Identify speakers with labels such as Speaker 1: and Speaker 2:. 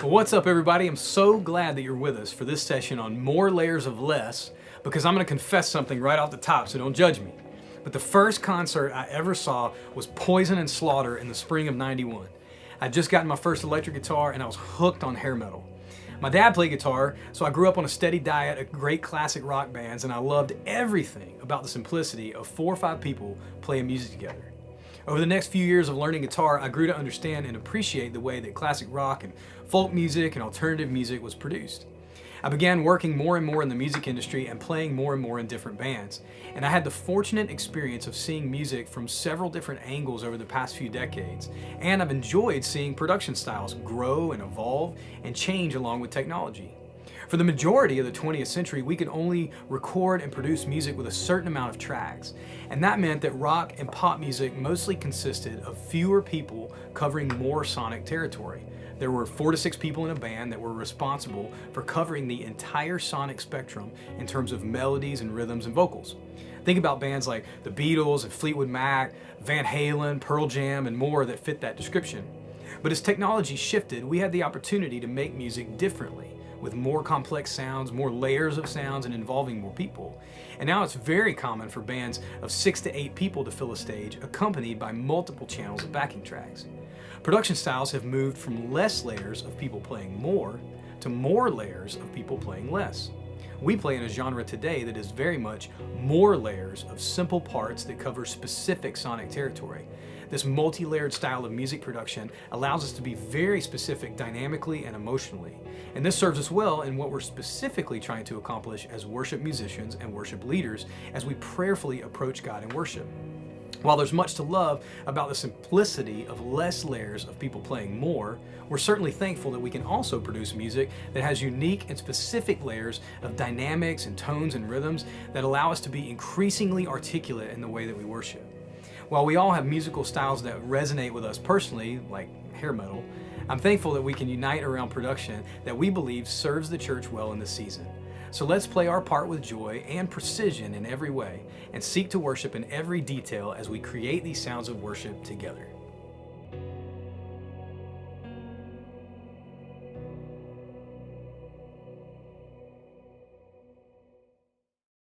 Speaker 1: Well, what's up, everybody? I'm so glad that you're with us for this session on More Layers of Less, because I'm going to confess something right off the top, so don't judge me. But the first concert I ever saw was Poison and Slaughter in the spring of '91. I'd just gotten my first electric guitar and I was hooked on hair metal. My dad played guitar, so I grew up on a steady diet of great classic rock bands, and I loved everything about the simplicity of 4 or 5 people playing music together. Over the next few years of learning guitar, I grew to understand and appreciate the way that classic rock and folk music and alternative music was produced. I began working more and more in the music industry and playing more and more in different bands. And I had the fortunate experience of seeing music from several different angles over the past few decades. And I've enjoyed seeing production styles grow and evolve and change along with technology. For the majority of the 20th century, we could only record and produce music with a certain amount of tracks. And that meant that rock and pop music mostly consisted of fewer people covering more sonic territory. There were 4 to 6 people in a band that were responsible for covering the entire sonic spectrum in terms of melodies and rhythms and vocals. Think about bands like the Beatles and Fleetwood Mac, Van Halen, Pearl Jam, and more that fit that description. But as technology shifted, we had the opportunity to make music differently, with more complex sounds, more layers of sounds, and involving more people. And now it's very common for bands of 6 to 8 people to fill a stage, accompanied by multiple channels of backing tracks. Production styles have moved from less layers of people playing more to more layers of people playing less. We play in a genre today that is very much more layers of simple parts that cover specific sonic territory. This multi-layered style of music production allows us to be very specific dynamically and emotionally. And this serves us well in what we're specifically trying to accomplish as worship musicians and worship leaders as we prayerfully approach God in worship. While there's much to love about the simplicity of less layers of people playing more, we're certainly thankful that we can also produce music that has unique and specific layers of dynamics and tones and rhythms that allow us to be increasingly articulate in the way that we worship. While we all have musical styles that resonate with us personally, like hair metal, I'm thankful that we can unite around production that we believe serves the church well in this season. So let's play our part with joy and precision in every way and seek to worship in every detail as we create these sounds of worship together.